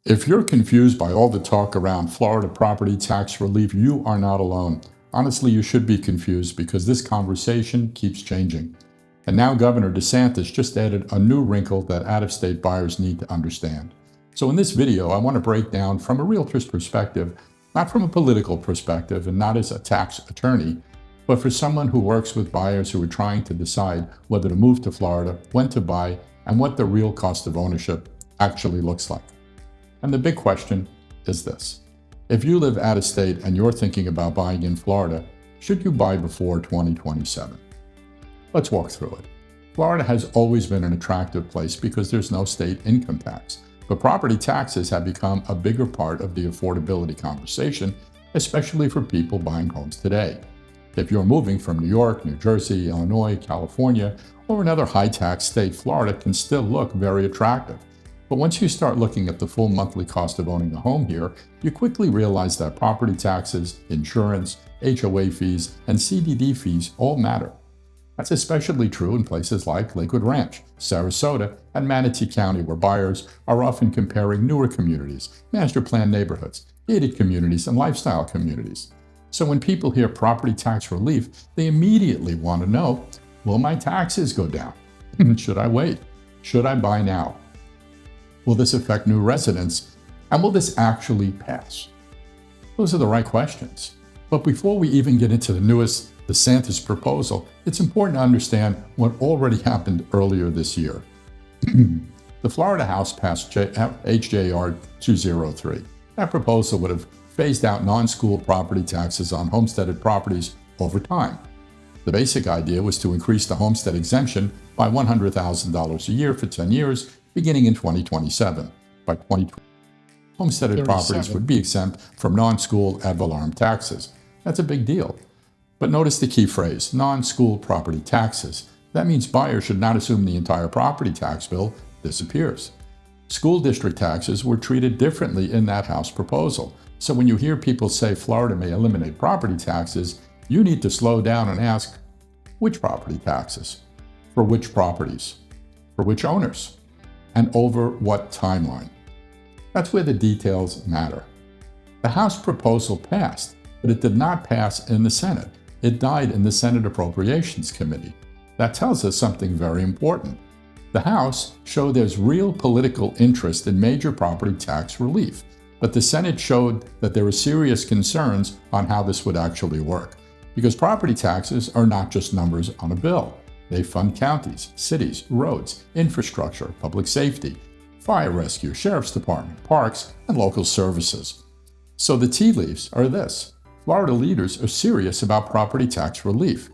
If you're confused by all the talk around Florida property tax relief, you are not alone. Honestly, you should be confused because this conversation keeps changing. And now Governor DeSantis just added a new wrinkle that out-of-state buyers need to understand. So in this video, I want to break down from a realtor's perspective, not from a political perspective and not as a tax attorney, but for someone who works with buyers who are trying to decide whether to move to Florida, when to buy, and what the real cost of ownership actually looks like. And the big question is this. If you live out of state and you're thinking about buying in Florida, should you buy before 2027? Let's walk through it. Florida has always been an attractive place because there's no state income tax, but property taxes have become a bigger part of the affordability conversation, especially for people buying homes today. If you're moving from New York, New Jersey, Illinois, California, or another high-tax state, Florida can still look very attractive. But once you start looking at the full monthly cost of owning a home here, you quickly realize that property taxes, insurance, HOA fees, and CDD fees all matter. That's especially true in places like Lakewood Ranch, Sarasota, and Manatee County, where buyers are often comparing newer communities, master plan neighborhoods, gated communities, and lifestyle communities. So when people hear property tax relief, they immediately want to know, will my taxes go down? Should I wait? Should I buy now? Will this affect new residents? And will this actually pass? Those are the right questions. But before we even get into the newest DeSantis proposal, it's important to understand what already happened earlier this year. The Florida House passed HJR 203. That proposal would have phased out non-school property taxes on homesteaded properties over time. The basic idea was to increase the homestead exemption by $100,000 a year for 10 years, beginning in 2027. By 2020, homesteaded properties would be exempt from non-school ad valorem taxes. That's a big deal. But notice the key phrase, non-school property taxes. That means buyers should not assume the entire property tax bill disappears. School district taxes were treated differently in that House proposal. So when you hear people say Florida may eliminate property taxes, you need to slow down and ask, which property taxes? For which properties? For which owners? And over what timeline? That's where the details matter. The House proposal passed, but it did not pass in the Senate. It died in the Senate Appropriations Committee. That tells us something very important. The House showed there's real political interest in major property tax relief, but the Senate showed that there were serious concerns on how this would actually work. Because property taxes are not just numbers on a bill. They fund counties, cities, roads, infrastructure, public safety, fire rescue, sheriff's department, parks, and local services. So the tea leaves are this. Florida leaders are serious about property tax relief.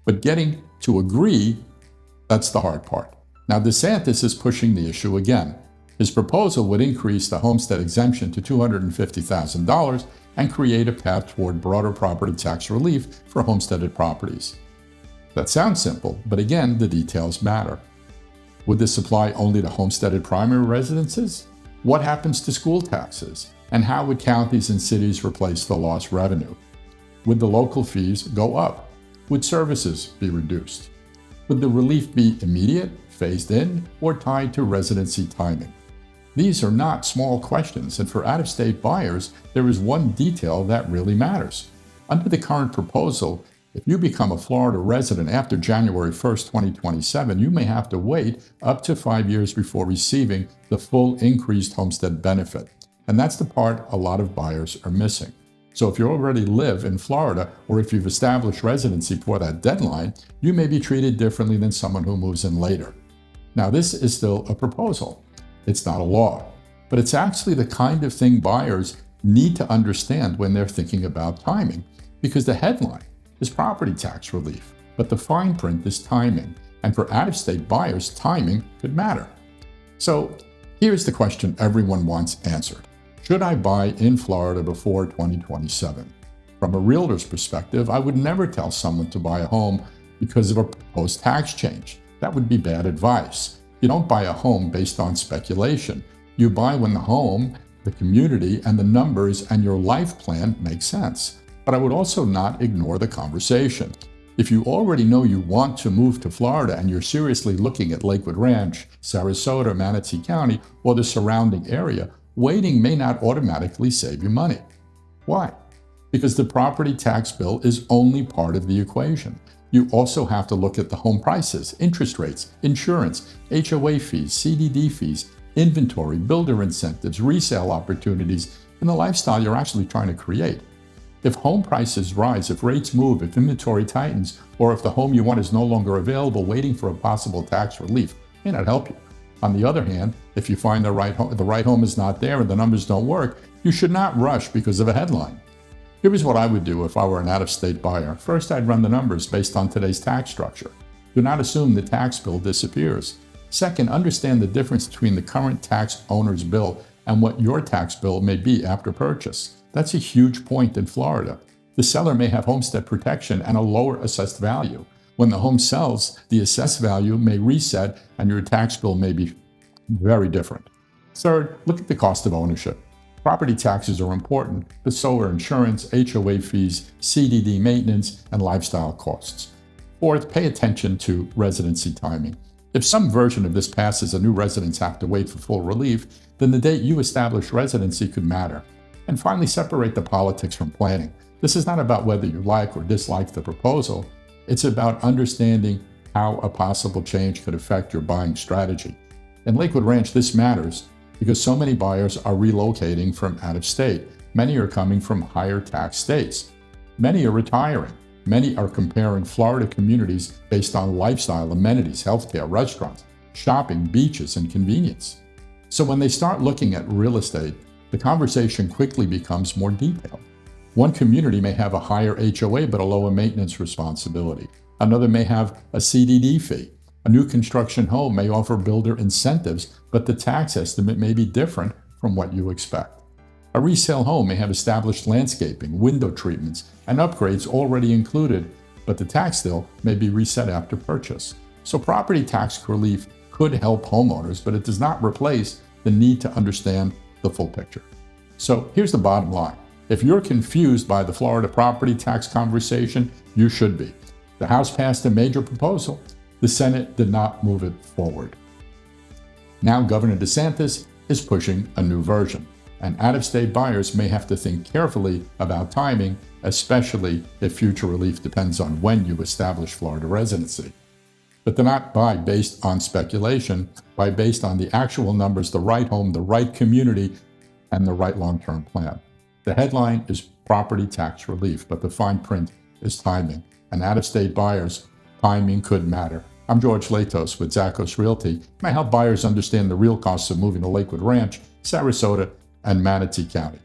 But getting to agree, that's the hard part. Now DeSantis is pushing the issue again. His proposal would increase the homestead exemption to $250,000 and create a path toward broader property tax relief for homesteaded properties. That sounds simple, but again, the details matter. Would this apply only to homesteaded primary residences? What happens to school taxes? And how would counties and cities replace the lost revenue? Would the local fees go up? Would services be reduced? Would the relief be immediate, phased in, or tied to residency timing? These are not small questions, and for out-of-state buyers, there is one detail that really matters. Under the current proposal, if you become a Florida resident after January 1st, 2027, you may have to wait up to 5 years before receiving the full increased homestead benefit. And that's the part a lot of buyers are missing. So if you already live in Florida, or if you've established residency before that deadline, you may be treated differently than someone who moves in later. Now, this is still a proposal. It's not a law, but it's actually the kind of thing buyers need to understand when they're thinking about timing, because the headline is property tax relief, but the fine print is timing, and for out-of-state buyers, timing could matter. So here's the question everyone wants answered. Should I buy in Florida before 2027? From a realtor's perspective, I would never tell someone to buy a home because of a proposed tax change. That would be bad advice. You don't buy a home based on speculation. You buy when the home, the community, and the numbers and your life plan make sense. But I would also not ignore the conversation. If you already know you want to move to Florida and you're seriously looking at Lakewood Ranch, Sarasota, Manatee County, or the surrounding area, waiting may not automatically save you money. Why? Because the property tax bill is only part of the equation. You also have to look at the home prices, interest rates, insurance, HOA fees, CDD fees, inventory, builder incentives, resale opportunities, and the lifestyle you're actually trying to create. If home prices rise, if rates move, if inventory tightens, or if the home you want is no longer available, waiting for a possible tax relief may not help you. On the other hand, if you find the right home is not there and the numbers don't work, you should not rush because of a headline. Here's what I would do if I were an out-of-state buyer. First, I'd run the numbers based on today's tax structure. Do not assume the tax bill disappears. Second, understand the difference between the current tax owner's bill and what your tax bill may be after purchase. That's a huge point in Florida. The seller may have homestead protection and a lower assessed value. When the home sells, the assessed value may reset and your tax bill may be very different. Third, look at the cost of ownership. Property taxes are important, but so are insurance, HOA fees, CDD maintenance, and lifestyle costs. Fourth, pay attention to residency timing. If some version of this passes and new residents have to wait for full relief, then the date you establish residency could matter. And finally, separate the politics from planning. This is not about whether you like or dislike the proposal. It's about understanding how a possible change could affect your buying strategy. In Lakewood Ranch, this matters because so many buyers are relocating from out of state. Many are coming from higher tax states. Many are retiring. Many are comparing Florida communities based on lifestyle, amenities, healthcare, restaurants, shopping, beaches, and convenience. So when they start looking at real estate, the conversation quickly becomes more detailed. One community may have a higher HOA but a lower maintenance responsibility. Another may have a CDD fee. A new construction home may offer builder incentives, but the tax estimate may be different from what you expect. A resale home may have established landscaping, window treatments, and upgrades already included, but the tax bill may be reset after purchase. So property tax relief could help homeowners, but it does not replace the need to understand the full picture. So here's the bottom line. If you're confused by the Florida property tax conversation, you should be. The House passed a major proposal. The Senate did not move it forward. Now Governor DeSantis is pushing a new version, and out-of-state buyers may have to think carefully about timing, especially if future relief depends on when you establish Florida residency. But do not buy based on speculation, buy based on the actual numbers, the right home, the right community, and the right long-term plan. The headline is property tax relief, but the fine print is timing. And out-of-state buyers, timing could matter. I'm George Latos with Latos Realty, and I help buyers understand the real costs of moving to Lakewood Ranch, Sarasota, and Manatee County.